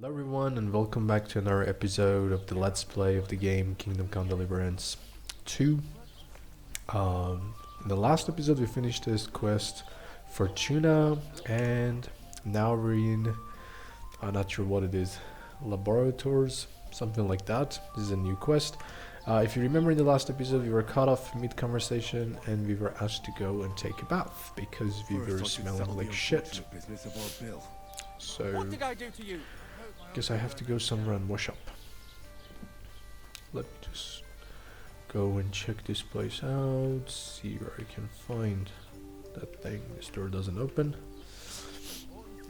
Hello everyone and welcome back to another episode of the Let's Play of the game Kingdom Come Deliverance 2. In the last episode we finished this quest for Tuna and now we're in, I'm not sure what it is, Laboratores, something like that. This is a new quest. If you remember in the last episode we were cut off mid-conversation and we were asked to go and take a bath because we were smelling like shit. So, what did I do to you? guess I have to go somewhere and wash up. Let me just go and check this place out, see where I can find that thing. This door doesn't open.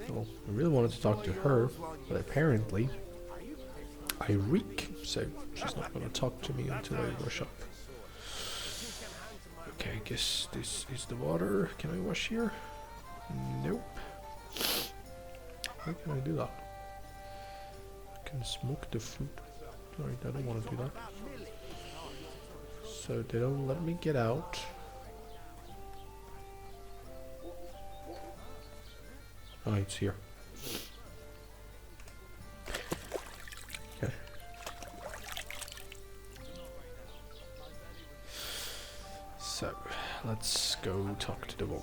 Well, I really wanted to talk to her, but apparently I reek, so she's not gonna talk to me until I wash up. Okay, I guess this is the water. Can I wash here? Nope. How can I do that? I can smoke the food. Alright, I don't want to do that. So they don't let me get out. Oh, it's here. Okay. So, let's go talk to the woman.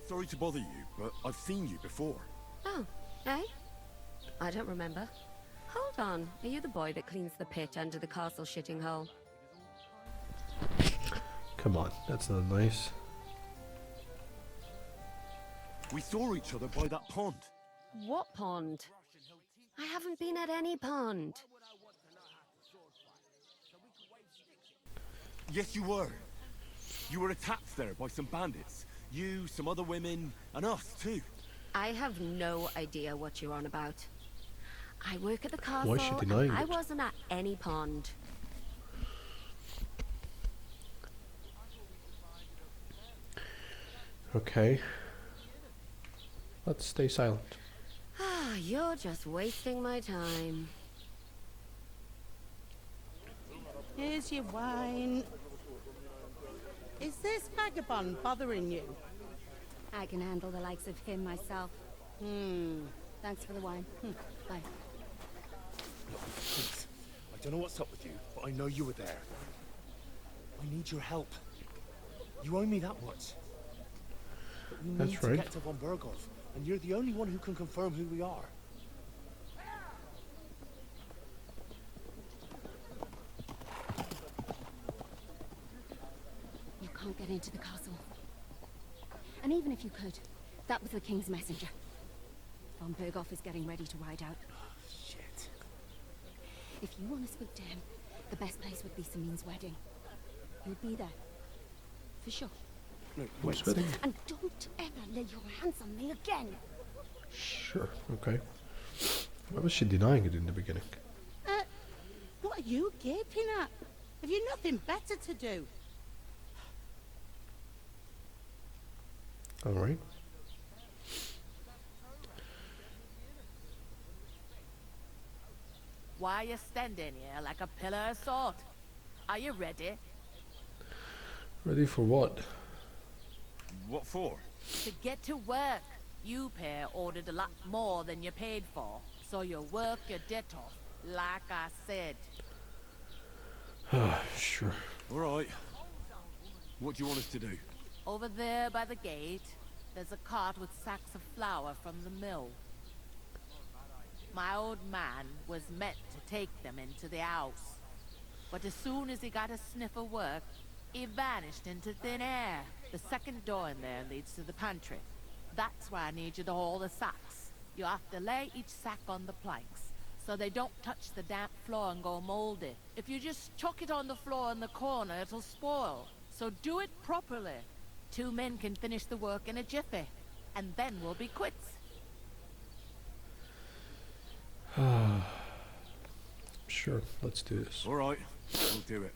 Sorry to bother you, but I've seen you before. Oh, eh? I don't remember. Hold on, are you the boy that cleans the pit under the castle shitting hole? Come on, that's not nice. We saw each other by that pond. What pond? I haven't been at any pond. Yes, you were. You were attacked there by some bandits. You, some other women, and us too. I have no idea what you're on about. I work at the castle, Why is she denying and I it? wasn't at any pond. Okay. Let's stay silent. Ah, you're just wasting my time. Here's your wine. Is this vagabond bothering you? I can handle the likes of him myself. Thanks for the wine. Bye. Please, I don't know what's up with you, but I know you were there. I need your help. You owe me that much. But we That's need right. to get to von Berghoff, and you're the only one who can confirm who we are. You can't get into the castle. And even if you could, that was the king's messenger. Von Berghoff is getting ready to ride out. Shit. If you want to speak to him, the best place would be Samin's wedding. You'll be there. For sure. No, Who's wait. wedding? And don't ever lay your hands on me again. Sure, okay. Why was she denying it in the beginning? What are you gaping at? Have you nothing better to do? Alright. Why are you standing here like a pillar of salt? Are you ready? Ready for what? What for? To get to work. You pair ordered a lot more than you paid for, so you work your debt off, like I said. Sure. All right. What do you want us to do? Over there by the gate, there's a cart with sacks of flour from the mill. My old man was meant to take them into the house, but as soon as he got a sniff of work, he vanished into thin air. The second door in there leads to the pantry. That's why I need you to haul the sacks. You have to lay each sack on the planks, so they don't touch the damp floor and go moldy. If you just chuck it on the floor in the corner, it'll spoil. So do it properly. 2 men can finish the work in a jiffy, and then we'll be quits. Sure, let's do this. All right, we'll do it.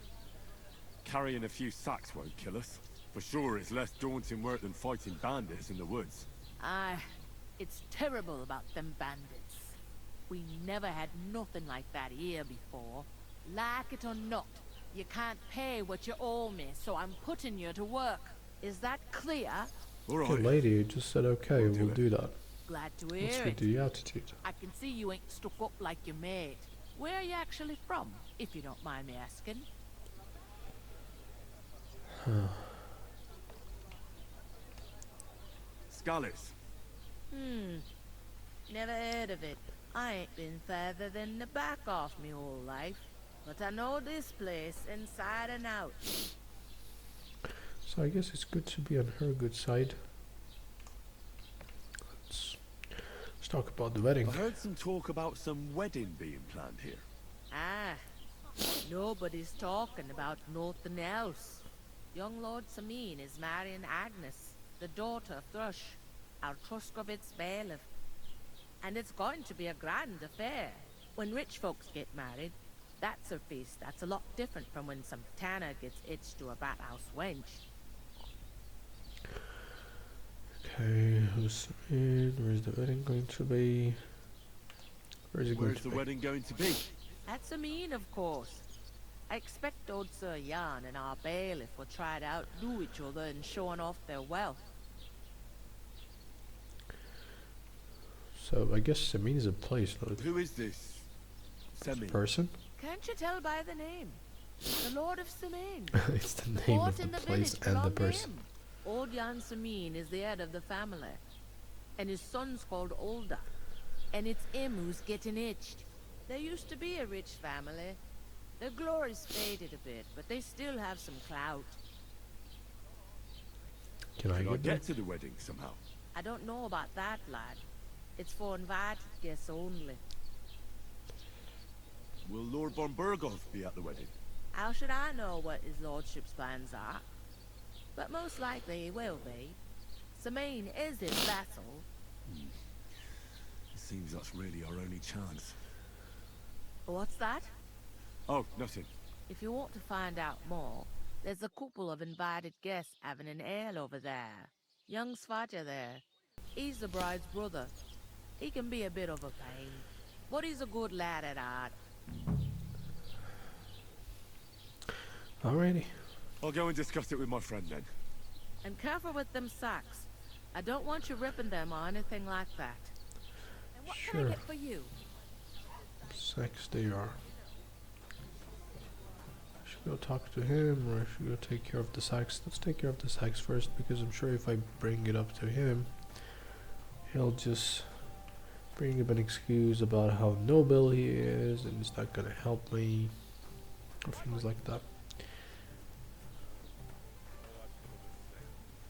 Carrying a few sacks won't kill us. For sure, it's less daunting work than fighting bandits in the woods. Aye, it's terrible about them bandits. We never had nothing like that here before. Like it or not, you can't pay what you owe me, so I'm putting you to work. Is that clear? All right. Okay, lady, you just said okay, We'll do we'll it. do that. Glad to Let's hear get it. the attitude. I can see you ain't stuck up like your mate. Where are you actually from, if you don't mind me asking? Scarlets. Never heard of it. I ain't been further than the back off me whole life. But I know this place inside and out. So I guess it's good to be on her good side. Let's talk about the wedding. I heard some talk about some wedding being planned here. Ah, nobody's talking about nothing else. Young Lord Sameen is marrying Agnes, the daughter of Thrush, our Truscovitz bailiff. And it's going to be a grand affair. When rich folks get married, that's a feast that's a lot different from when some tanner gets hitched to a bathhouse wench. Okay, who's in? Where's the wedding going to be? Where's it going Where's to the be? wedding going to be? That's Sameen, of course. I expect old Sir Jan and our bailiff will try to outdo each other in showing off their wealth. So I guess Samin is a place, not Who is this? a Semi. person. Can't you tell by the name? The Lord of Sameen. It's the name Fort of the in the place village and the belong to person. him. Old Jan Sameen is the head of the family, and his son's called Olda, and it's him who's getting itched. There used to be a rich family. Their glory's faded a bit, but they still have some clout. Can I Can I get there? get to the wedding somehow? I don't know about that, lad. It's for invited guests only. Will Lord von Burgov be at the wedding? How should I know what his lordship's plans are? But most likely he will be. Sameen is his vassal. It seems that's really our only chance. What's that? Oh, nothing. If you want to find out more, there's a couple of invited guests having an ale over there. Young Svaja there. He's the bride's brother. He can be a bit of a pain, but he's a good lad at heart. Alrighty. I'll go and discuss it with my friend then. And careful with them sacks. I don't want you ripping them or anything like that. And what can I Sure. get for you? Sex they are. I should go talk to him or I should go take care of the sacks. Let's take care of the sacks first because I'm sure if I bring it up to him, he'll just bring up an excuse about how noble he is and it's not gonna help me or things like that.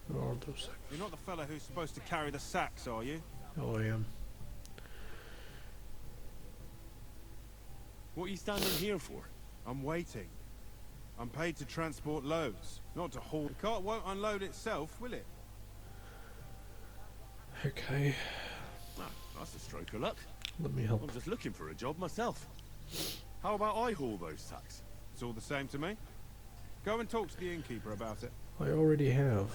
Where are those sacks? You're not the fella who's supposed to carry the sacks, are you? Oh, I am. What are you standing here for? I'm waiting. I'm paid to transport loads, not to haul. The cart won't unload itself, will it? Okay, Ah, that's a stroke of luck. let me help. I'm just looking for a job myself. How about I haul those sacks? It's all the same to me. Go and talk to the innkeeper about it. I already have.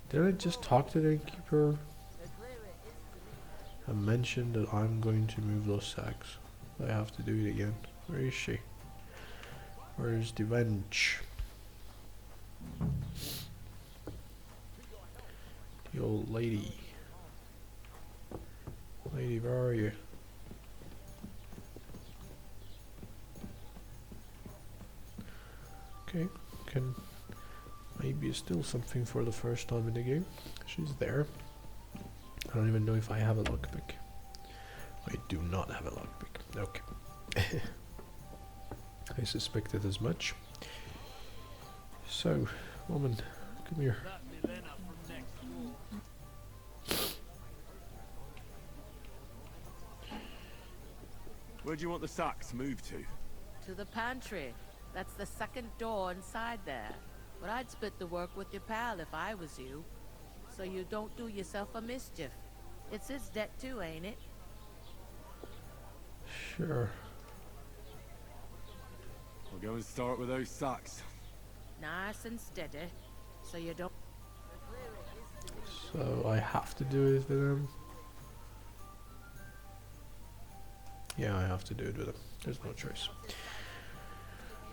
Did I just talk to the innkeeper? I mentioned that I'm going to move those sacks. I have to do it again. Where is she? Where is the wench? The old lady. Lady, where are you? Okay, can maybe steal something for the first time in the game. She's there. I don't even know if I have a lockpick. I do not have a lockpick. Okay. I suspected as much. So, woman, come here. Where do you want the sacks moved to? To the pantry. That's the second door inside there. But I'd split the work with your pal if I was you. So you don't do yourself a mischief. It's his debt too, ain't it? Sure. I'll go and start with those sacks. Nice and steady. So you don't... So I have to do it with him. Yeah, I have to do it with him. There's no choice.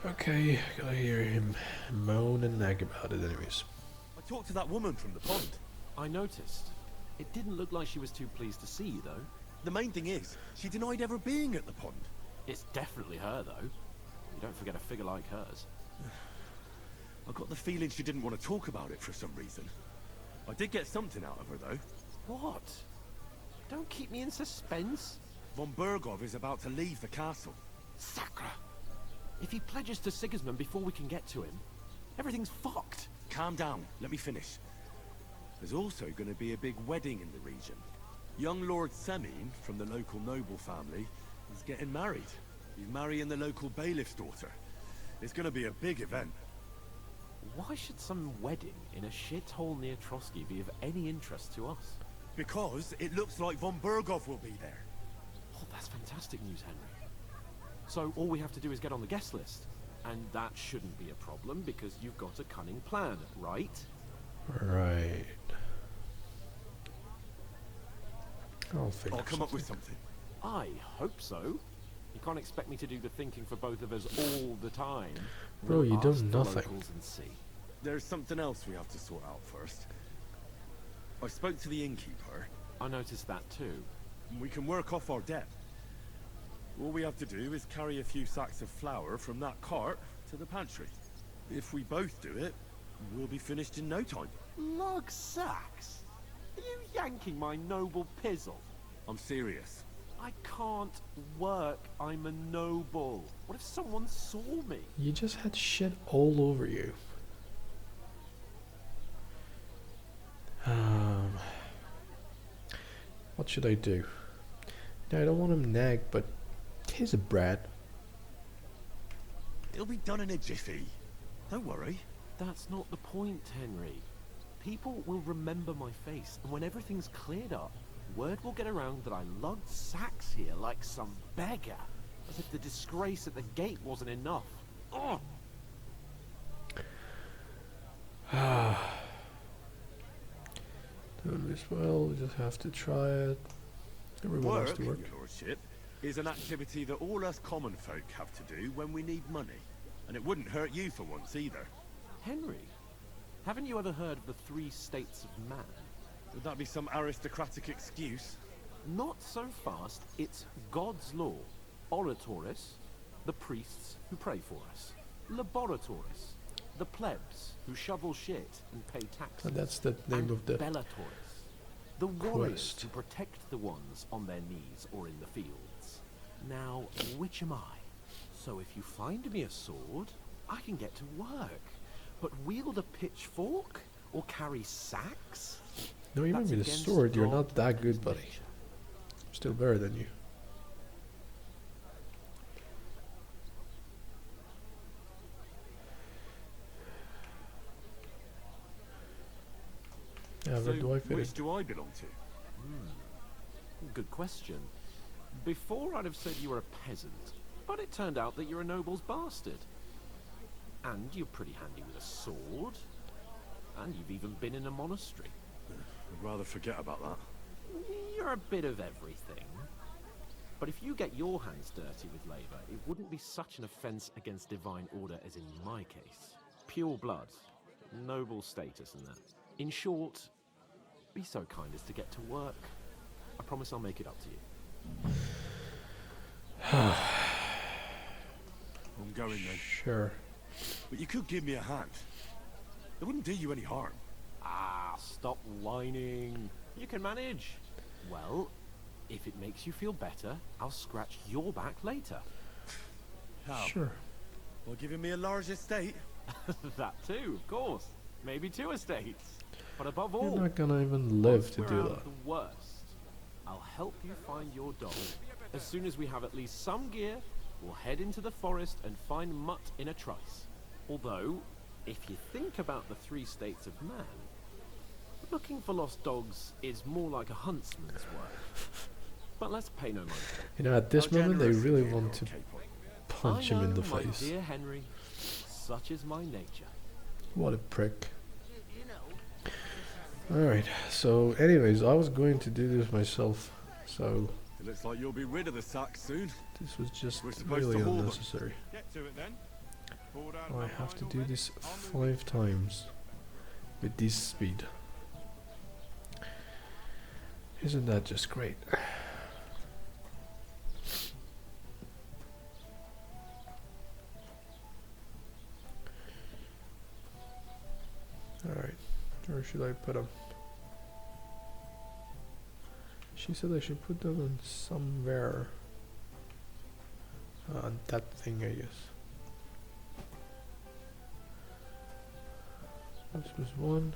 Okay, gotta hear him moan and nag about it anyways. I talked to that woman from the pond. I noticed. It didn't look like she was too pleased to see you, though. The main thing is, she denied ever being at the pond. It's definitely her, though. You don't forget a figure like hers. I got the feeling she didn't want to talk about it for some reason. I did get something out of her, though. What? Don't keep me in suspense. Von Bergov is about to leave the castle. Sacre! If he pledges to Sigismund before we can get to him, everything's fucked. Calm down, let me finish. There's also going to be a big wedding in the region. Young Lord Semin, from the local noble family, is getting married. He's marrying the local bailiff's daughter. It's going to be a big event. Why should some wedding in a shithole near Trotsky be of any interest to us? Because it looks like Von Bergov will be there. Oh, that's fantastic news, Henry. So all we have to do is get on the guest list. And that shouldn't be a problem because you've got a cunning plan, right? Right. I'll come up with something. I hope so. You can't expect me to do the thinking for both of us all the time. Bro, We'll you do ask the nothing. locals and see. There's something else we have to sort out first. I spoke to the innkeeper. I noticed that too. We can work off our debt. All we have to do is carry a few sacks of flour from that cart to the pantry. If we both do it, we'll be finished in no time. Lug sacks? Are you yanking my noble pizzle? I'm serious. I can't work. I'm a noble. What if someone saw me? You just had shit all over you. What should I do? No, I don't want him nag, but he's a brat. It'll be done in a jiffy. Don't worry. That's not the point, Henry. People will remember my face, and when everything's cleared up, word will get around that I lugged sacks here like some beggar. As if the disgrace at the gate wasn't enough. Ugh! Doing this well, we just have to try it. Everyone has Work, to work. your lordship, is an activity that all us common folk have to do when we need money. And it wouldn't hurt you for once either. Henry, haven't you ever heard of the 3 states of man? Would that be some aristocratic excuse? Not so fast. It's God's law. Oratores, the priests who pray for us. Laboratores, the plebs who shovel shit and pay taxes. And that's the name and of the Bellatorus, the warriors quest. who protect the ones on their knees or in the fields. Now, which am I? So if you find me a sword, I can get to work. But wield a pitchfork or carry sacks? No, even That's with a against sword, you're God not that and good, buddy. nature. I'm still better than you. Yeah, So where do I fit which in? do I belong to? Good question. Before I'd have said you were a peasant, but it turned out that you're a noble's bastard. And you're pretty handy with a sword. And you've even been in a monastery. I'd rather forget about that. You're a bit of everything. But if you get your hands dirty with labor, it wouldn't be such an offense against divine order as in my case. Pure blood, noble status and that. In short, be so kind as to get to work. I promise I'll make it up to you. I'm going then. Sure. But you could give me a hand. It wouldn't do you any harm. Ah, stop whining. You can manage. Well, if it makes you feel better, I'll scratch your back later. How? Sure. Well, giving me a large estate? That too, of course. Maybe 2 estates. But above all, You're not gonna even live once to we're do out that. of the worst, I'll help you find your dog. As soon as we have at least some gear, we'll head into the forest and find Mutt in a trice. Although, if you think about the 3 states of man, looking for lost dogs is more like a huntsman's work. But let's pay no mind. You know, at this How moment, they generous really of you, want Lord to Capon. punch I him in know, the my face. dear Henry, such is my nature. What a prick. Alright, so anyways, I was going to do this myself, so It looks like you'll be rid of the sacks soon. this was just We're supposed really to haul them. unnecessary. Get to it then. Poured out Oh, I my have to mind do already. this On with it. 5 times with this speed. Isn't that just great? Alright, where should I put them? She said I should put them in somewhere. On that thing, I guess. This was one.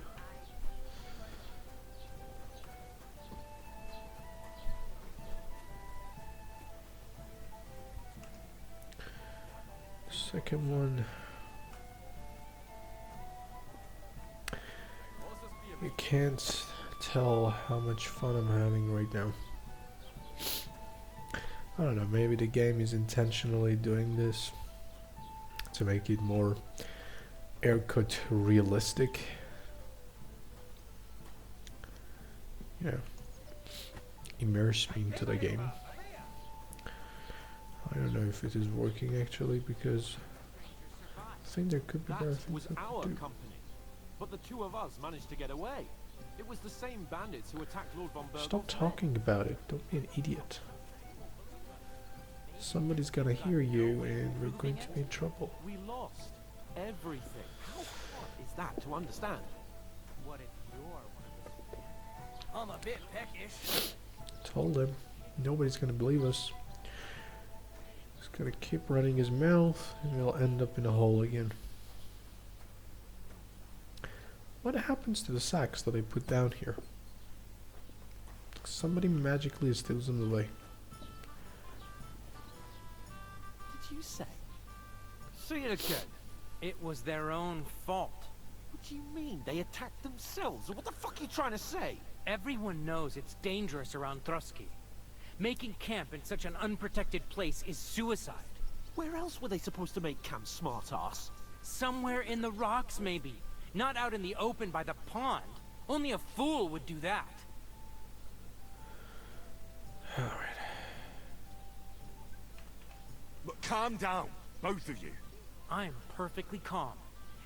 Second one. You can't tell how much fun I'm having right now. I don't know, maybe the game is intentionally doing this to make it more air cut realistic. Yeah. Immerse me into the game. I don't know if it is working actually, because I think there could be That better things was I our could do. company. But the two of us managed to get away. It was the same bandits who attacked Lord von Berghoff. Stop talking about it. Don't be an idiot. Somebody's gonna hear you and we're going to be in trouble. We lost everything. How hard is that to understand? What if you're one of the... I'm a bit peckish. Told him. Nobody's gonna believe us. He's gonna keep running his mouth and we'll end up in a hole again. What happens to the sacks that I put down here? Somebody magically steals them away. Did you say? Say it again. It was their own fault. What do you mean? They attacked themselves? What the fuck are you trying to say? Everyone knows it's dangerous around Trotsky. Making camp in such an unprotected place is suicide. Where else were they supposed to make camp, smartass? Somewhere in the rocks, maybe. Not out in the open by the pond. Only a fool would do that. Alright. But calm down, both of you. I'm perfectly calm.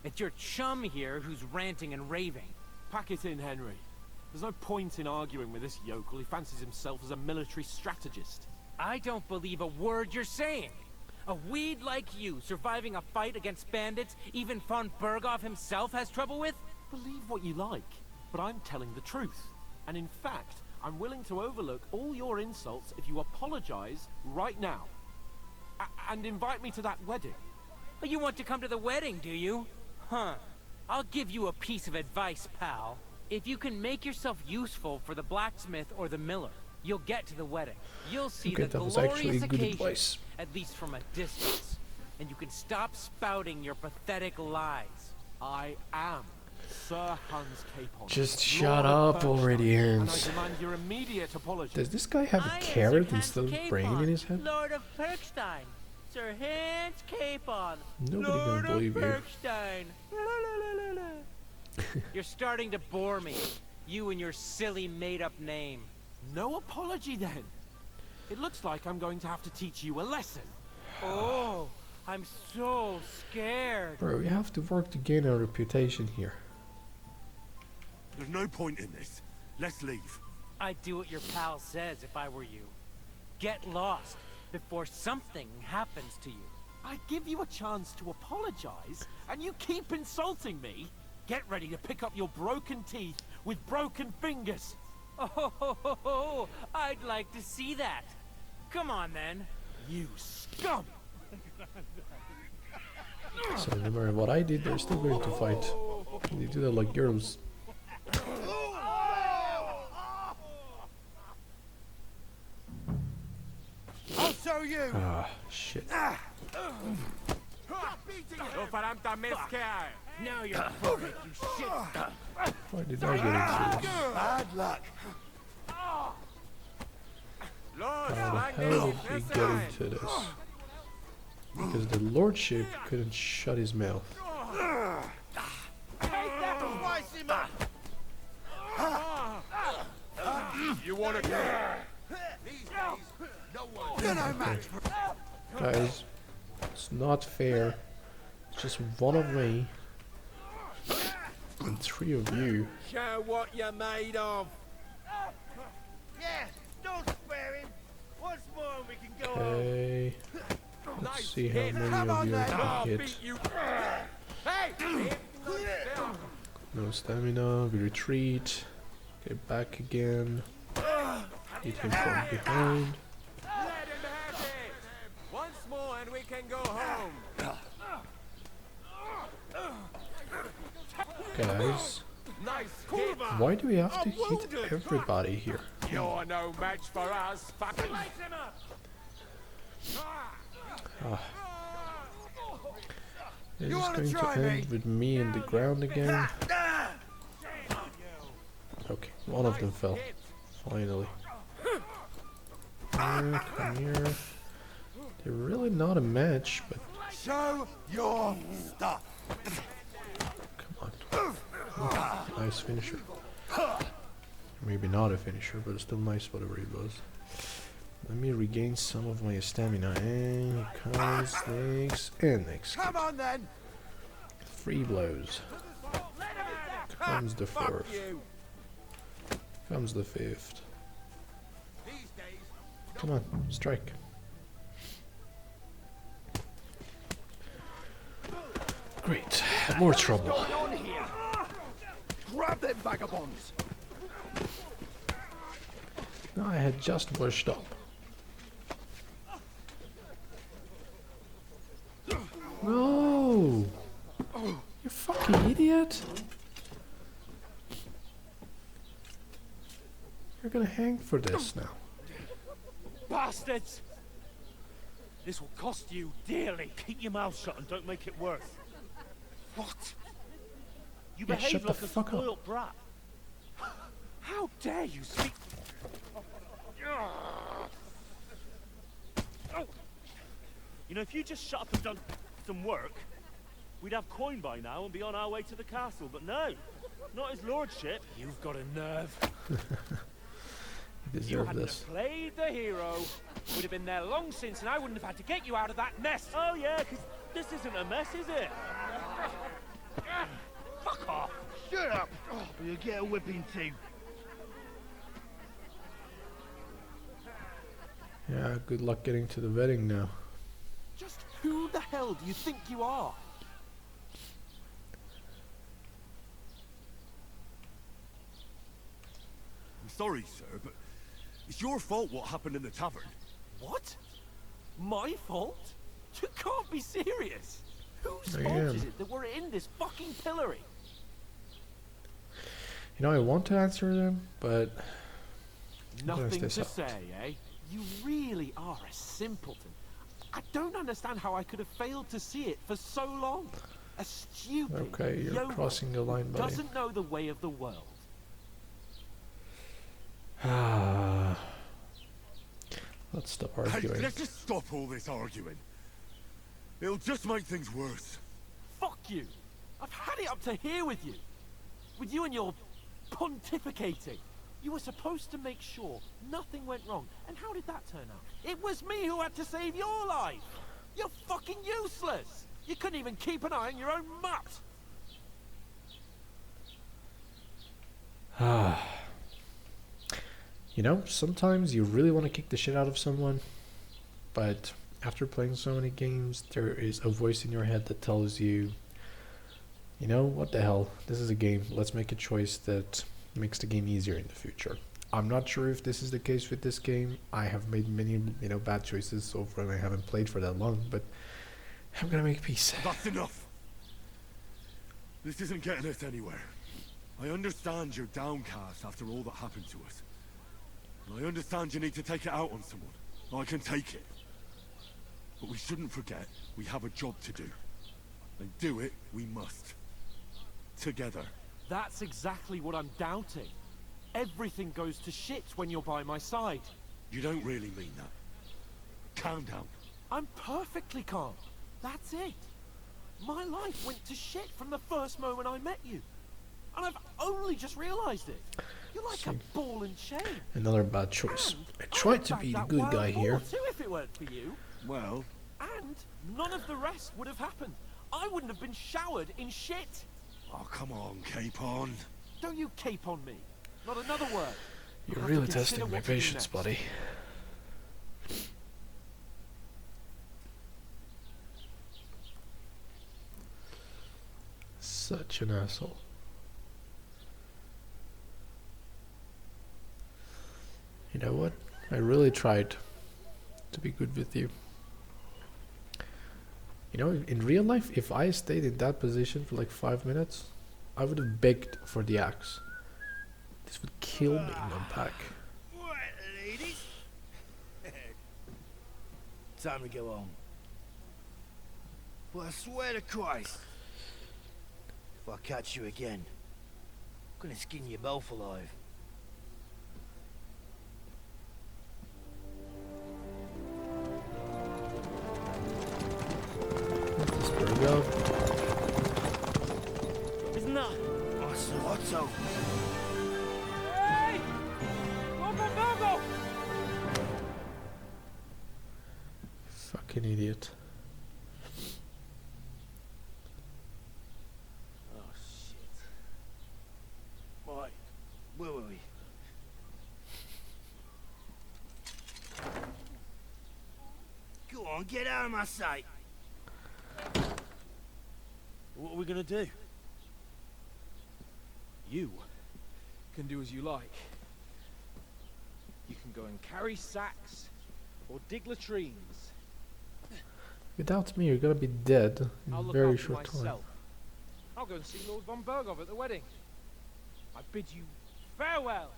It's your chum here who's ranting and raving. Pack it in, Henry. There's no point in arguing with this yokel. He fancies himself as a military strategist. I don't believe a word you're saying. A weed like you surviving a fight against bandits even von Berghoff himself has trouble with? Believe what you like, but I'm telling the truth. And in fact, I'm willing to overlook all your insults if you apologize right now. And invite me to that wedding. Oh, you want to come to the wedding, do you? Huh. I'll give you a piece of advice, pal. If you can make yourself useful for the blacksmith or the miller, you'll get to the wedding. You'll see Okay, the that was actually glorious good occasion, advice. at least from a distance. And you can stop spouting your pathetic lies. I am Sir Hans Capon. Just Lord shut of up Berkshire, already, and I Hans. demand your immediate apology. Does this guy have a carrot instead of brain in his head? Lord of Perkstein. Sir Hans Capon. Nobody Lord gonna believe of you. Perkstein. La, la, la, la, la. You're starting to bore me. You and your silly made-up name. No apology then. It looks like I'm going to have to teach you a lesson. Oh, I'm so scared. Bro, we have to work to gain our reputation here. There's no point in this. Let's leave. I'd do what your pal says if I were you. Get lost before something happens to you. I give you a chance to apologize, and you keep insulting me. Get ready to pick up your broken teeth with broken fingers. Oh, I'd like to see that. Come on, then. You scum! So no matter what I did, they're still going to fight. They do that like girls. I'll show you. Ah, shit. Now you're perfect, you shit. Why did I get into this? Bad luck. How the hell did he get into this? Because the lordship couldn't shut his mouth. You want to Guys, it's not fair. just one of me and 3 of you. Show what you're made of. Yeah, don't spare him. Once more and we can go Okay. Let's see how many of you can hit. Hey! No stamina, we retreat. Get back again. Hit him from behind. Let him have it! Once more and we can go home. Guys, Nice hit. why do we have to hit everybody here? You're no match for us, fucking. Is this going to end with me in the ground again? Okay, one of them fell. Finally. Come here. They're really not a match, but Show your stuff. come on. Nice finisher. Maybe not a finisher, but it's still nice, whatever it was. Let me regain some of my stamina. And here comes next and next. Come on then. 3 blows. Comes the 4th. Comes the 5th. Come on, strike. Great. More trouble. Grab them vagabonds. I had just washed up. No! You fucking idiot! You're gonna hang for this now. Bastards! This will cost you dearly. Keep your mouth shut and don't make it worse. What? You Yeah, behave shut the like a fuck up. spoiled brat. How dare you speak? You know, if you just shut up and done some work, we'd have coin by now and be on our way to the castle. But no, not his lordship. You've got a nerve. You You deserve hadn't this. have played the hero. Would have been there long since, and I wouldn't have had to get you out of that mess. Oh yeah, because this isn't a mess, is it? Fuck off. Shut up. Oh, you'll get a whipping too. Yeah, good luck getting to the wedding now. Just who the hell do you think you are? I'm sorry, sir, but it's your fault what happened in the tavern. What? My fault? You can't be serious. Whose I fault am. is it that we're in this fucking pillory? You know, I want to answer them, but I'm gonna Nothing stay to silent. say, eh? You really are a simpleton. I don't understand how I could have failed to see it for so long. A stupid Okay, you're yokel crossing the line, who buddy. doesn't know the way of the world. Let's stop Hey, arguing. let's just stop all this arguing. It'll just make things worse. Fuck you! I've had it up to here with you. With you and your pontificating. You were supposed to make sure nothing went wrong. And how did that turn out? It was me who had to save your life! You're fucking useless! You couldn't even keep an eye on your own mutt! You know, sometimes you really want to kick the shit out of someone, but after playing so many games, there is a voice in your head that tells you, you know, what the hell, this is a game, let's make a choice that makes the game easier in the future. I'm not sure if this is the case with this game. I have made many, you know, bad choices so far and I haven't played for that long, but I'm gonna make peace. That's enough. This isn't getting us anywhere. I understand you're downcast after all that happened to us. And I understand you need to take it out on someone. I can take it. But we shouldn't forget we have a job to do. And do it we must. Together. That's exactly what I'm doubting. Everything goes to shit when you're by my side. You don't really mean that. Calm down. I'm perfectly calm. That's it. My life went to shit from the first moment I met you. And I've only just realized it. You're like a ball and chain. Another bad choice. I tried to be the good guy here. Too, if it weren't for you. Well, And none of the rest would have happened. I wouldn't have been showered in shit. Oh, come on, Capon. Don't you cape on me. Not another word. You're I'll have really to consider testing my what to do patience, next. buddy. Such an asshole. You know what? I really tried to be good with you. You know, in real life, if I stayed in that position for like 5 minutes, I would have begged for the axe. This would kill me in one pack. Right, ladies. Time to go home. But I swear to Christ, if I catch you again, I'm gonna skin you both alive. Go. Isn't that? Otto. Hey! Go! Fucking idiot. Oh shit. Right, where were we? Go on, get out of my sight. What are we gonna do? You can do as you like. You can go and carry sacks or dig latrines. Without me, you're gonna be dead in I'll a look very after short time. myself. I'll go and see Lord von Berghoff at the wedding. I bid you farewell.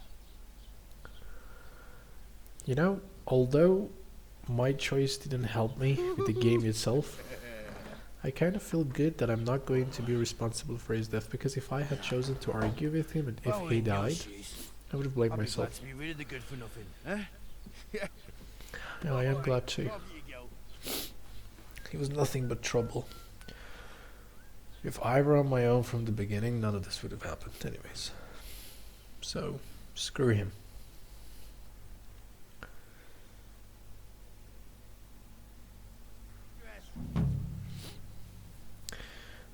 You know, although my choice didn't help me with the game itself, I kind of feel good that I'm not going to be responsible for his death, because if I had chosen to argue with him and if he died, I would have blamed myself. I'd be glad to be rid of the good for nothing, huh? No, I am glad too. Off you go. He was nothing but trouble. If I were on my own from the beginning, none of this would have happened anyways. So, screw him.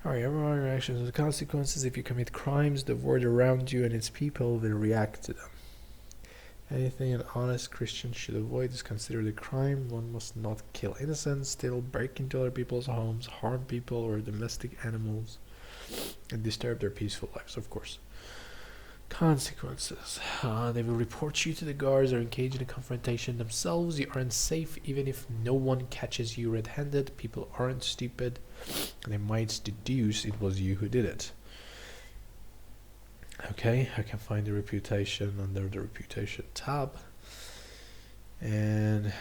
Alright, everyone reactions to the consequences. If you commit crimes, the world around you and its people will react to them. Anything an honest Christian should avoid is considered a crime. One must not kill innocents, steal, break into other people's homes, harm people or domestic animals, and disturb their peaceful lives, of course. Consequences. They will report you to the guards or engage in a confrontation themselves. You aren't safe even if no one catches you red-handed. People aren't stupid. They might deduce it was you who did it. Okay, I can find the reputation under the reputation tab. And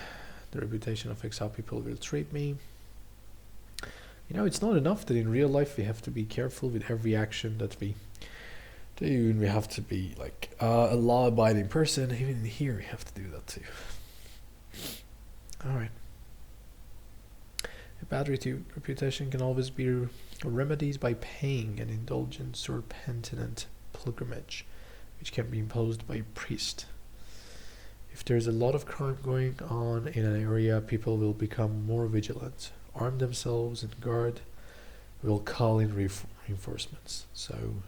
the reputation affects how people will treat me. You know, it's not enough that in real life we have to be careful with every action that we do, and we have to be like a law-abiding person. Even here we have to do that too. Alright. A bad reputation can always be remedied by paying an indulgence or penitent pilgrimage, which can be imposed by a priest. If there's a lot of crime going on in an area, people will become more vigilant, arm themselves, and guard will call in reinforcements. So,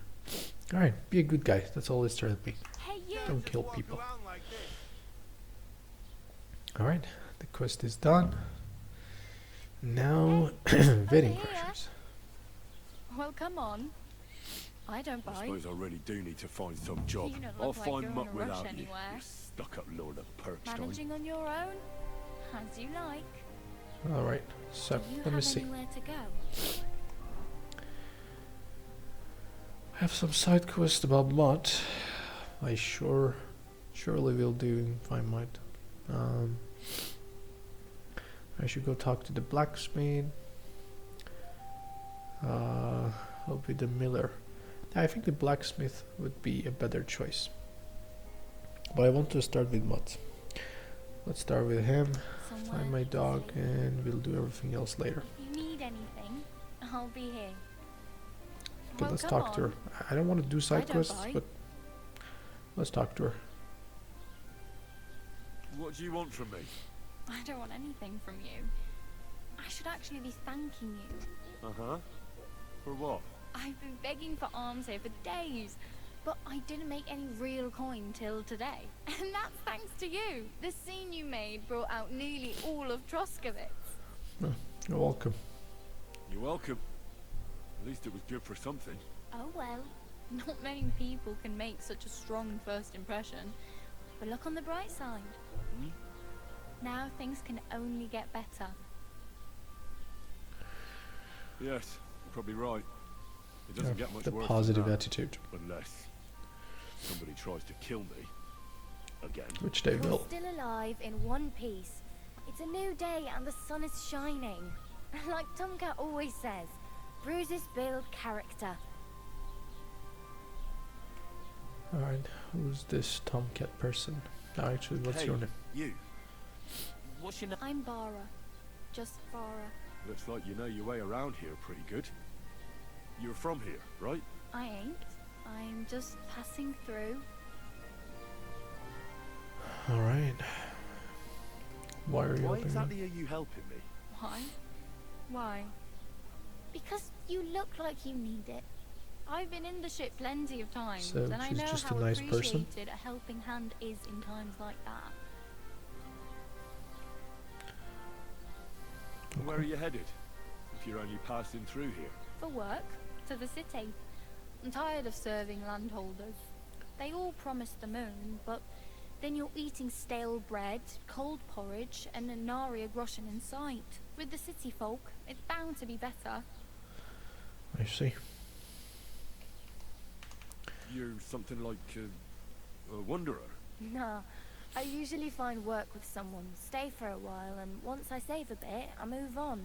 alright, be a good guy. That's all it's trying to be. Hey, you! Don't kill people. Alright, the quest is done. Now, vetting questions. Well, come on. I don't I bite. suppose I really do need to find some job. You don't I'll look like find you're muck in a rush without you. anywhere. You stuck-up Lord of Perkstein. Managing on your own? As you like. Alright, so Do you let me have see. anywhere to go? I have some side quest about Mott. I surely will do if I might. I should go talk to the blacksmith. I'll be the miller. I think the blacksmith would be a better choice. But I want to start with Mott. Let's start with him. Somewhere Find my dog, safe. and we'll do everything else later. If you need anything, I'll be here. Okay, Well, let's come talk to her. on. I don't want to do side don't quests, bite. but let's talk to her. What do you want from me? I don't want anything from you. I should actually be thanking you. Uh-huh. For what? I've been begging for alms here for days, but I didn't make any real coin till today. And that's thanks to you. The scene you made brought out nearly all of Troskowitz. Oh, you're welcome. You're welcome. At least it was good for something. Oh well, not many people can make such a strong first impression. But look on the bright side. Hmm? Now things can only get better. Yes, you're probably right. It doesn't get much the worse positive than that, attitude, unless somebody tries to kill me again. which they We're will. still alive in one piece. It's a new day and the sun is shining. Like Tomcat always says, bruises build character. Alright, who's this Tomcat person? Actually, what's Hey, your name? You. What's your name? I'm Bara. Just Bara. Looks like you know your way around here pretty good. You're from here, right? I ain't. I'm just passing through. Alright. Why are you Why helping exactly me? are you helping me? Why? Why? Because you look like you need it. I've been in the ship plenty of times, So and I she's know just how a nice person? appreciated a helping hand is in times like that. Where are you headed? If you're only passing through here. For work, to the city. I'm tired of serving landholders. They all promise the moon, but then you're eating stale bread, cold porridge, and a nary a groschen in sight. With the city folk, it's bound to be better. I see. You're something like a wanderer. Nah, I usually find work with someone, stay for a while, and once I save a bit, I move on.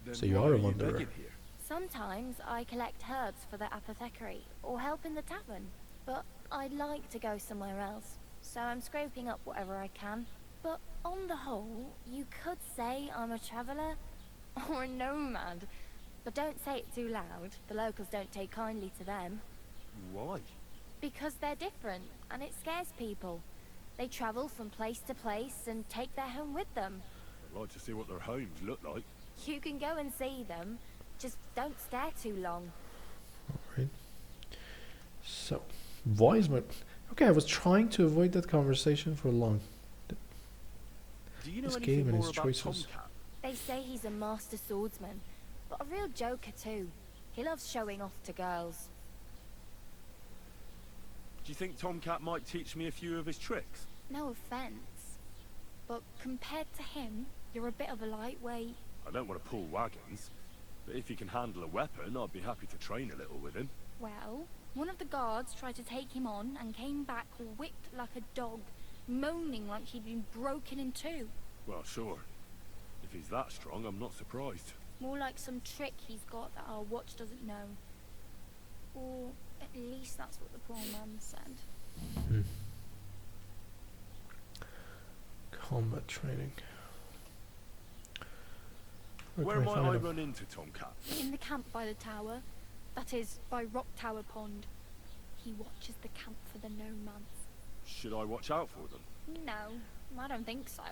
Then So you why are a you wanderer. begging here? Sometimes I collect herbs for the apothecary, or help in the tavern, but I'd like to go somewhere else, so I'm scraping up whatever I can. But on the whole, you could say I'm a traveller, or a nomad. But don't say it too loud, the locals don't take kindly to them. Why? Because they're different, and it scares people. They travel from place to place and take their home with them. I'd like to see what their homes look like. You can go and see them, just don't stare too long. Alright. So, why is my... Okay, I was trying to avoid that conversation for long. Do you know This anything game and more its about choices. Tomcat? They say he's a master swordsman, but a real joker too. He loves showing off to girls. Do you think Tomcat might teach me a few of his tricks? No offence, but compared to him, you're a bit of a lightweight. I don't want to pull wagons, but if he can handle a weapon, I'd be happy to train a little with him. Well, one of the guards tried to take him on and came back whipped like a dog, moaning like he'd been broken in two. Well, sure. If he's that strong, I'm not surprised. More like some trick he's got that our watch doesn't know. Or at least that's what the poor man said. Combat training. Where can I might find I him? run into Tomcat? In the camp by the tower, that is, by Rock Tower Pond. He watches the camp for the nomads. Should I watch out for them? No, I don't think so.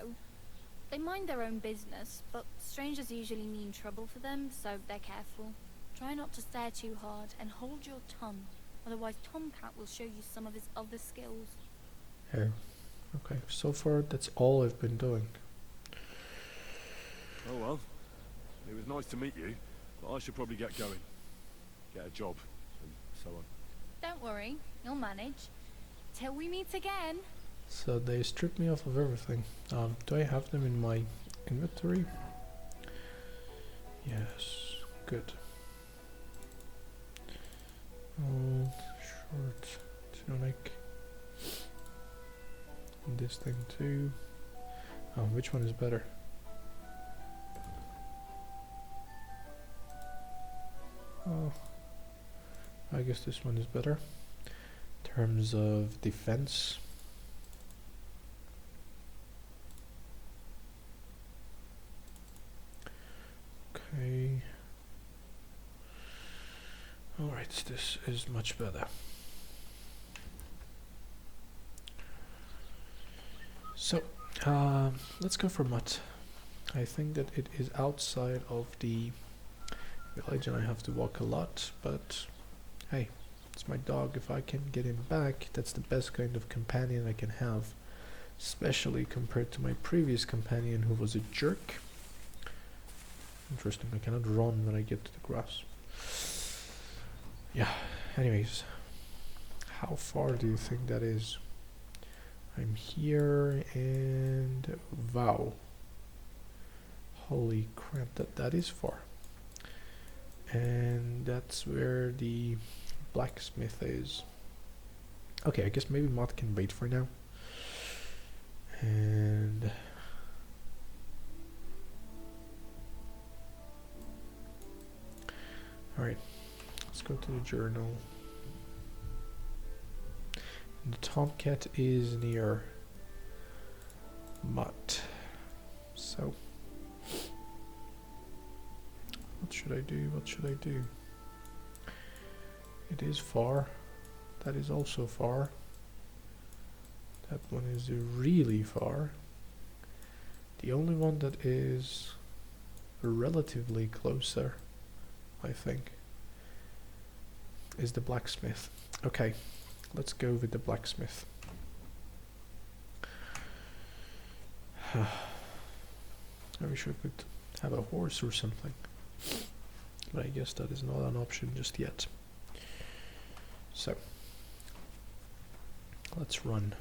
They mind their own business, but strangers usually mean trouble for them, so they're careful. Try not to stare too hard and hold your tongue, otherwise Tomcat will show you some of his other skills. Yeah. Okay, so far that's all I've been doing. Oh well. It was nice to meet you, but I should probably get going. Get a job, and so on. Don't worry, you'll manage. Till we meet again. So they stripped me off of everything. Do I have them in my inventory? Yes, good. Short tunic. And this thing too. Oh, which one is better? Oh, I guess this one is better. In terms of defense. Okay. Alright, this is much better. So, let's go for mud. I think that it is outside of the village and I have to walk a lot, but hey, it's my dog. If I can get him back, that's the best kind of companion I can have, especially compared to my previous companion who was a jerk. Interesting, I cannot run when I get to the grass. Yeah, anyways, how far do you think that is? I'm here and wow, holy crap, that is far. And that's where the blacksmith is. Okay, I guess maybe Mod can wait for now. And alright, let's go to the journal. And the tomcat is near Mutt. So what should I do? What should I do? It is far. That is also far. That one is really far. The only one that is relatively closer, I think, is the blacksmith. Okay, let's go with the blacksmith. I wish I could have a horse or something, but I guess that is not an option just yet. So let's run.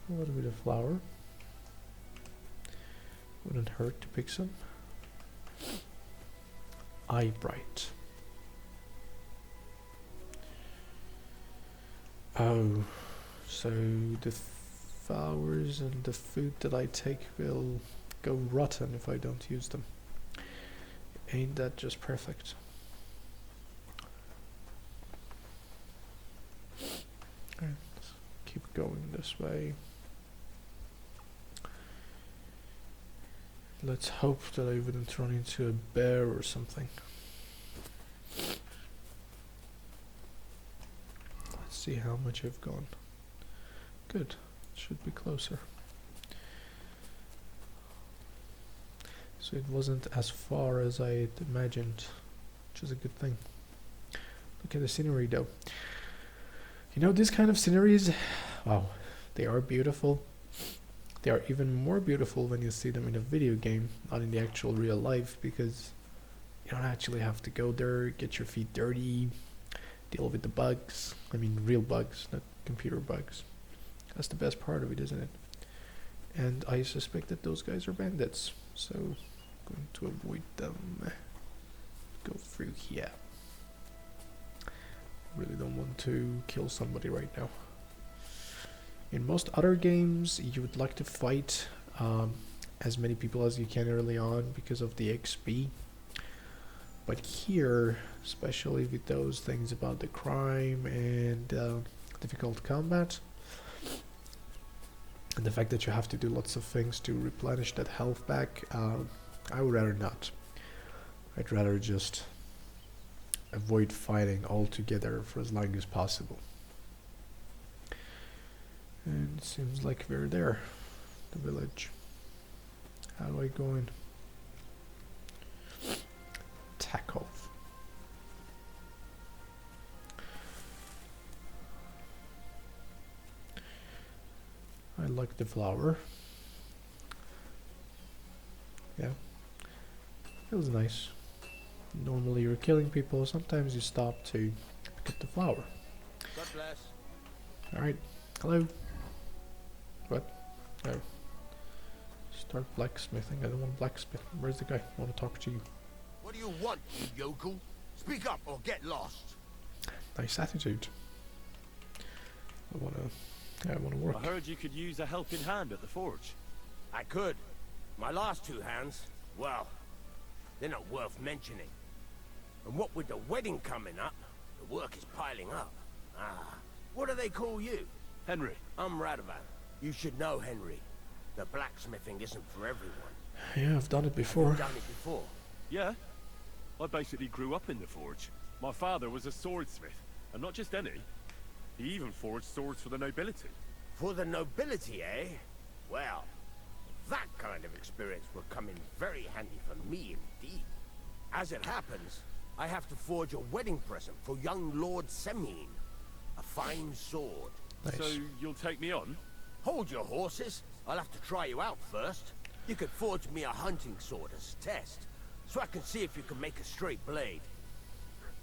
What with a flower? Wouldn't hurt to pick some. Eye bright. Oh, so the flowers and the food that I take will go rotten if I don't use them. Ain't that just perfect? Alright, let's keep going this way. Let's hope that I wouldn't run into a bear or something. Let's see how much I've gone. Good, should be closer. So it wasn't as far as I had imagined, which is a good thing. Look at the scenery though. You know, this kind of sceneries, wow, they are beautiful. They are even more beautiful when you see them in a video game, not in the actual real life, because you don't actually have to go there, get your feet dirty, deal with the bugs. I mean real bugs, not computer bugs. That's the best part of it, isn't it? And I suspect that those guys are bandits, so I'm going to avoid them. Go through here. Really don't want to kill somebody right now. In most other games, you would like to fight as many people as you can early on because of the XP. But here, especially with those things about the crime and difficult combat, and the fact that you have to do lots of things to replenish that health back, I would rather not. I'd rather just avoid fighting altogether for as long as possible. And it seems like we're there, the village. How do I go in? Tackle. I like the flower. Yeah, feels nice. Normally you're killing people, sometimes you stop to pick up the flower. God bless. Alright, hello. What? Oh. Start blacksmithing. I don't want blacksmith. Where's the guy? I want to talk to you. What do you want, you yokel? Speak up or get lost. Nice attitude. I wanna work. I heard you could use a helping hand at the forge. I could. My last two hands, well, they're not worth mentioning. And what with the wedding coming up, the work is piling up. What do they call you? Henry. I'm Radovan. You should know, Henry. The blacksmithing isn't for everyone. Yeah, I've done it before. You've done it before? Yeah. I basically grew up in the forge. My father was a swordsmith, and not just any. He even forged swords for the nobility. For the nobility, eh? Well, that kind of experience will come in very handy for me indeed. As it happens, I have to forge a wedding present for young Lord Semine. A fine sword. Nice. So you'll take me on? Hold your horses. I'll have to try you out first. You could forge me a hunting sword as a test, so I can see if you can make a straight blade.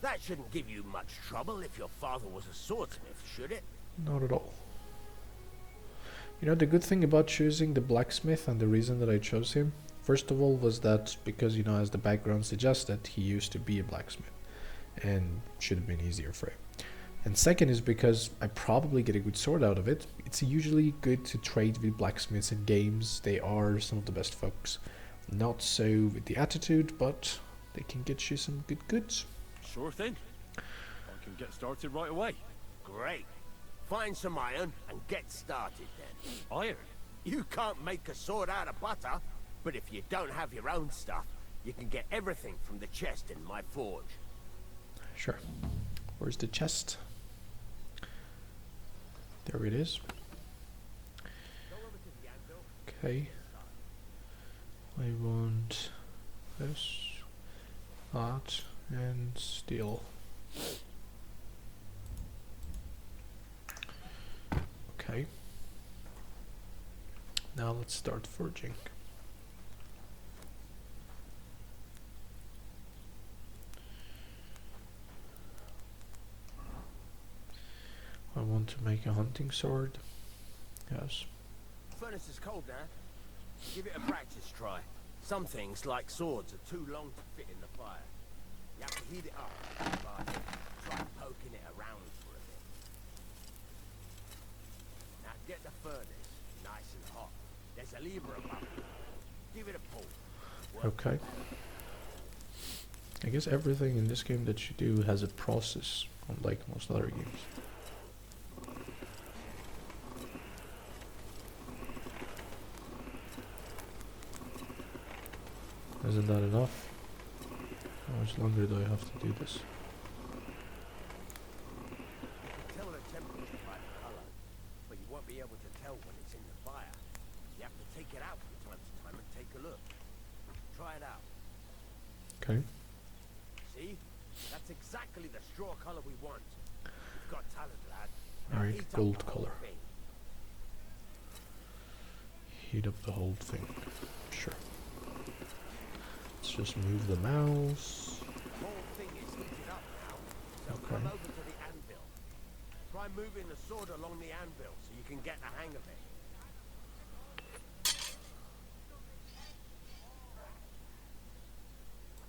That shouldn't give you much trouble if your father was a swordsmith, should it? Not at all. You know, the good thing about choosing the blacksmith and the reason that I chose him, first of all, was that because, you know, as the background suggested, he used to be a blacksmith and should have been easier for him. And second is because I probably get a good sword out of it. It's usually good to trade with blacksmiths in games. They are some of the best folks. Not so with the attitude, but they can get you some good goods. Sure thing. I can get started right away. Great. Find some iron and get started then. Iron? You can't make a sword out of butter, but if you don't have your own stuff, you can get everything from the chest in my forge. Sure. Where's the chest? There it is. Okay. I want this, that, and steel. Okay. Now let's start forging. I want to make a hunting sword. Yes. Furnace is cold now. Give it a practice try. Some things, like swords, are too long to fit in the fire. You have to heat it up. But try poking it around for a bit. Now get the furnace nice and hot. There's a lever above it. Give it a pull. Okay. I guess everything in this game that you do has a process, unlike most other games. Isn't that enough? How much longer do I have to do this? Tell the temperature by the color, but you won't be able to tell when it's in the fire. You have to take it out from time to time and take a look. Try it out. Okay. See? That's exactly the straw color we want. You've got talent, lad. Alright, Heat up gold the whole color. thing. Heat up the whole thing. Sure. Let's just move the mouse. The whole thing is heated up now. So Okay. come over to the anvil. Try moving the sword along the anvil so you can get the hang of it.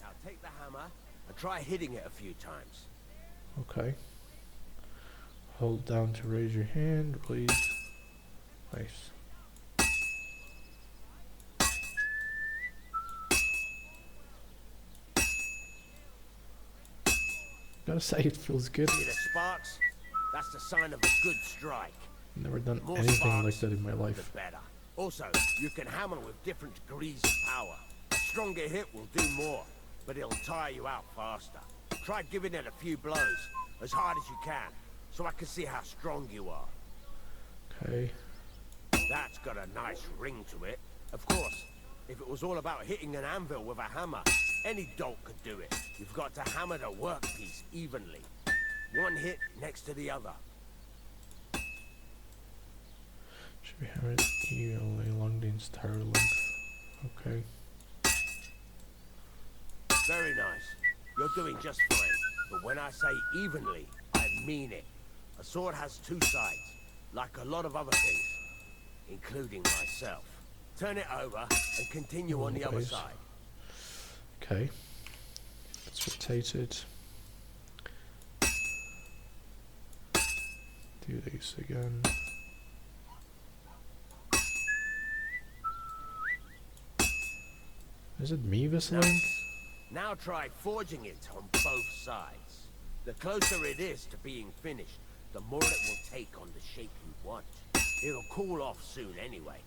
Now take the hammer and try hitting it a few times. Okay. Hold down to raise your hand, please. Nice. Gotta say, it feels good. See the sparks? That's the sign of a good strike. Never done More anything like sparks, that in my the life. better. Also, you can hammer with different degrees of power. A stronger hit will do more, but it'll tire you out faster. Try giving it a few blows, as hard as you can, so I can see how strong you are. Okay. That's got a nice ring to it. Of course, if it was all about hitting an anvil with a hammer, any dolt could do it. You've got to hammer the workpiece evenly. One hit next to the other. Should we have it evenly along the entire length? Okay. Very nice. You're doing just fine. But when I say evenly, I mean it. A sword has two sides, like a lot of other things, including myself. Turn it over and continue on the other Always. side. Okay. Let's rotate it. Do these again. Is it me whistling? Now try forging it on both sides. The closer it is to being finished, the more it will take on the shape you want. It'll cool off soon anyway.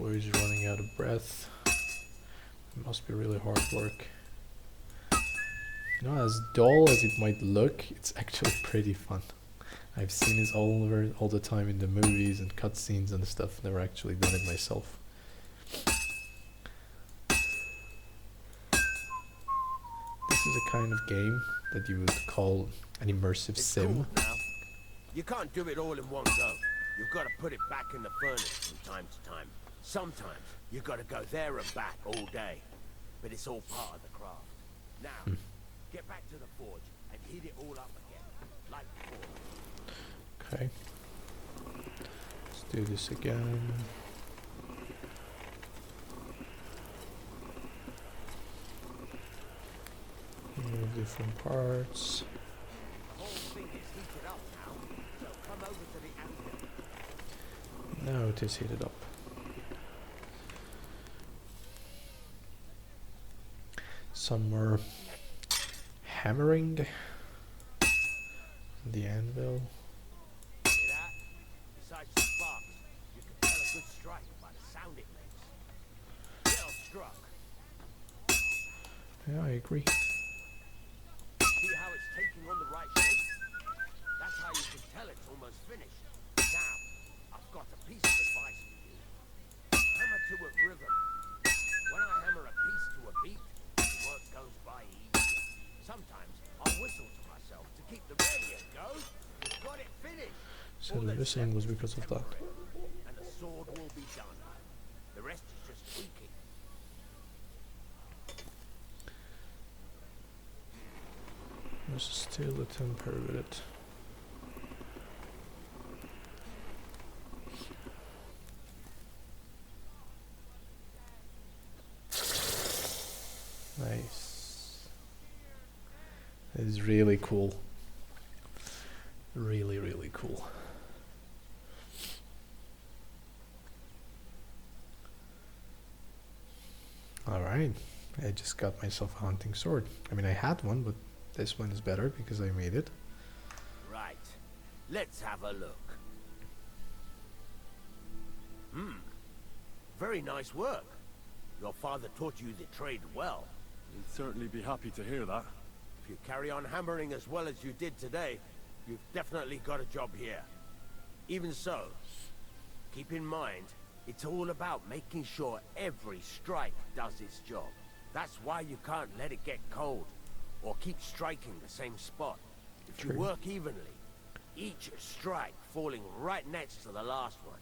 boy is running out of breath. It must be really hard work. You know, as dull as it might look, it's actually pretty fun. I've seen this all the time in the movies and cutscenes and stuff. Never actually done it myself. This is a kind of game that you would call an immersive sim. Cool now. You can't do it all in one go. You've got to put it back in the furnace from time to time. Sometimes you've got to go there and back all day. But it's all part of the craft. Now, get back to the forge and heat it all up again, like before. Okay. Let's do this again. Remove different parts. The whole thing is heated up now, so come over to the anvil. Now it is heated up. Some more hammering on the anvil. See that? Besides the sparks, you can tell a good strike by the sound it makes. Well struck. Yeah, I agree. See how it's taking on the right shape? That's how you can tell it's almost finished. Now, I've got a piece of advice for you. Hammer to a rhythm. When I hammer a piece to a beat, the work goes by easier. Sometimes I'll whistle to myself to keep the there you go. You've got it finished. So the whistling was because of that. And the sword will be done. The rest is just tweaking. There's still a temper with it. Nice. It is really cool. Really, really cool. Alright, I just got myself a hunting sword. I mean, I had one, but this one is better because I made it. Right. Let's have a look. Very nice work. Your father taught you the trade well. He'd certainly be happy to hear that. If you carry on hammering as well as you did today, you've definitely got a job here. Even so, keep in mind, it's all about making sure every strike does its job. That's why you can't let it get cold, or keep striking the same spot. If you work evenly, each strike falling right next to the last one,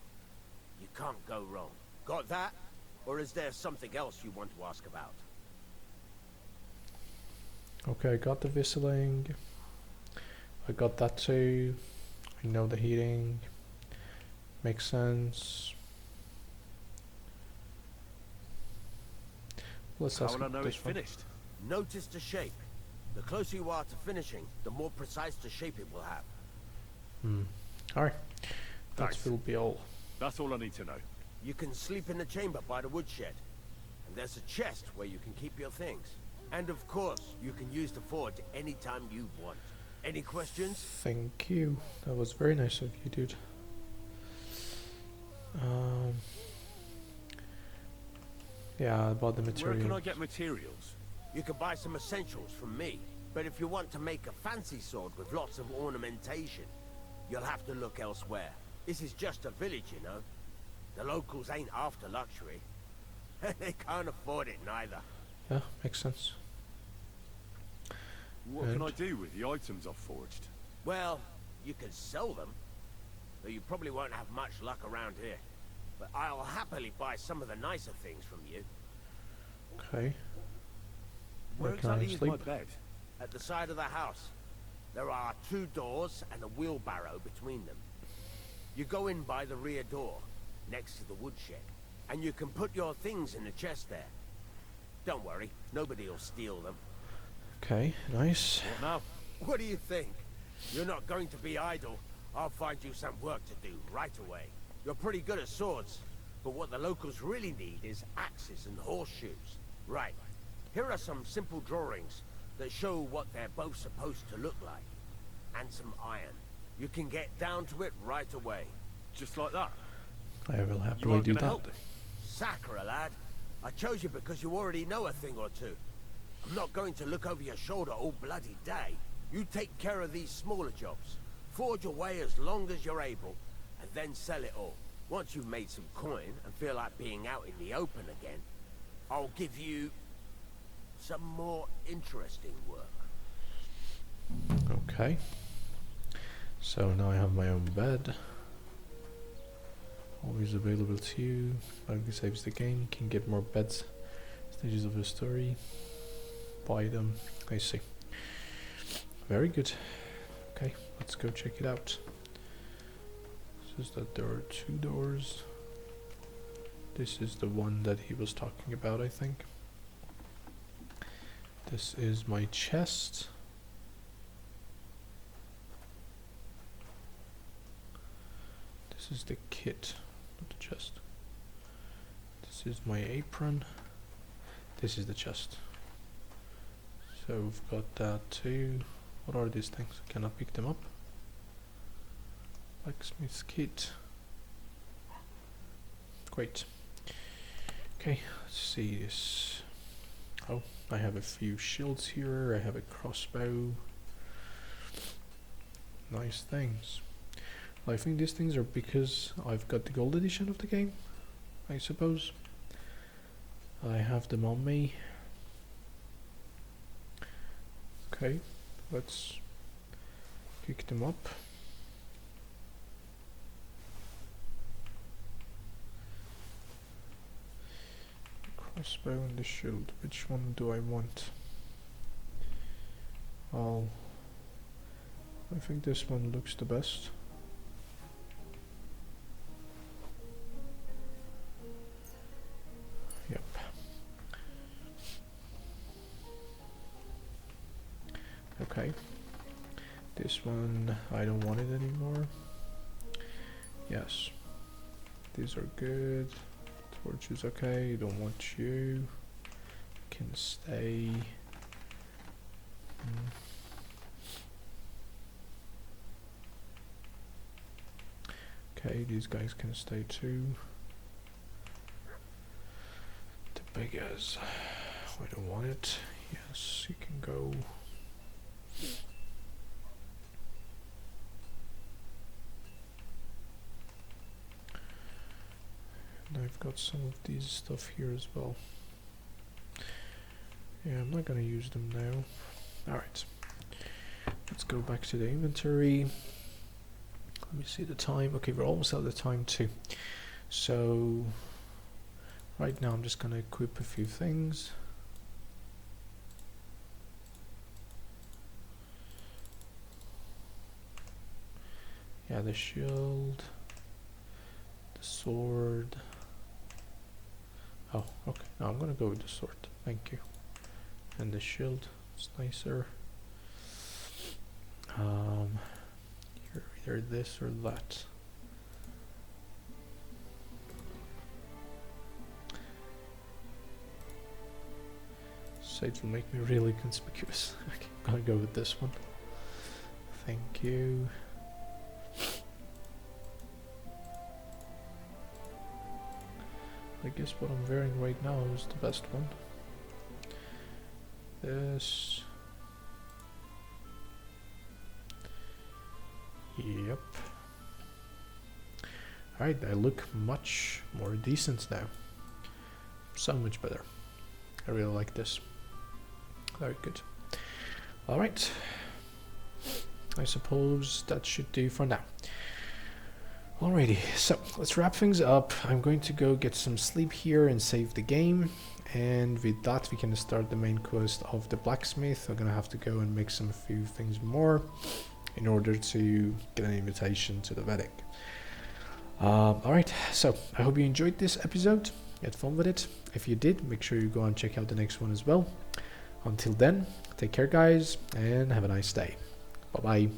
you can't go wrong. Got that? Or is there something else you want to ask about? Okay, I got the whistling. I got that too. I know the heating. Makes sense. Let's ask How will I know this it's one. finished? Notice the shape. The closer you are to finishing, the more precise the shape it will have. Alright. That Thanks. will be all. That's all I need to know. You can sleep in the chamber by the woodshed. And there's a chest where you can keep your things. And of course, you can use the forge anytime you want. Any questions? Thank you. That was very nice of you, dude. Yeah, about the material. Where can I get materials? You can buy some essentials from me. But if you want to make a fancy sword with lots of ornamentation, you'll have to look elsewhere. This is just a village, you know. The locals ain't after luxury. They can't afford it neither. Yeah, makes sense. What can I do with the items I've forged? Well, you can sell them. Though you probably won't have much luck around here. But I'll happily buy some of the nicer things from you. Okay. Where Where can I exactly is my sleep? bed? At the side of the house, there are 2 doors and a wheelbarrow between them. You go in by the rear door, next to the woodshed, and you can put your things in the chest there. Don't worry, nobody will steal them. Okay, nice. What now? What do you think? You're not going to be idle. I'll find you some work to do right away. You're pretty good at swords, but what the locals really need is axes and horseshoes. Right. Here are some simple drawings that show what they're both supposed to look like. And some iron. You can get down to it right away. Just like that? I will You happily are do gonna that. help? Sacre, lad. I chose you because you already know a thing or two. I'm not going to look over your shoulder all bloody day. You take care of these smaller jobs. Forge away as long as you're able, and then sell it all. Once you've made some coin and feel like being out in the open again, I'll give you some more interesting work. Okay. So now I have my own bed. Always available to you. Bug saves the game. You can get more beds. Stages of the story. Buy them. I see. Very good. Okay, let's go check it out. Says that there are 2 doors. This is the one that he was talking about, I think. This is my chest. This is the kit, not the chest. This is my apron. This is the chest. So we've got that too. What are these things? Can I pick them up? Blacksmith's kit. Great. Okay, let's see this. Oh, I have a few shields here. I have a crossbow. Nice things. I think these things are because I've got the gold edition of the game, I suppose. I have them on me. Okay, let's pick them up. Crossbow and the shield. Which one do I want? Well, I think this one looks the best. Yep. Okay. This one, I don't want it anymore. Yes. These are good. Torch is okay. Don't want you. Can stay. Okay, these guys can stay too. The beggars. I don't want it. Yes, you can go. And I've got some of these stuff here as well. Yeah, I'm not gonna use them now. Alright. Let's go back to the inventory. Let me see the time. Okay, we're almost out of the time too. So right now I'm just gonna equip a few things. Yeah, the shield, the sword. Oh, okay. No, I'm gonna go with the sword. Thank you. And the shield. It's nicer. You're either this or that. So it will make me really conspicuous. Okay, I'm gonna go with this one. Thank you. I guess what I'm wearing right now is the best one. This. Yep. Alright, I look much more decent now. So much better. I really like this. Very good. Alright. I suppose that should do for now. Alrighty, so let's wrap things up. I'm going to go get some sleep here and save the game. And with that we can start the main quest of the blacksmith. I'm gonna have to go and make some few things more in order to get an invitation to the wedding. Alright, so I hope you enjoyed this episode. You had fun with it. If you did, make sure you go and check out the next one as well. Until then, take care guys and have a nice day. Bye bye.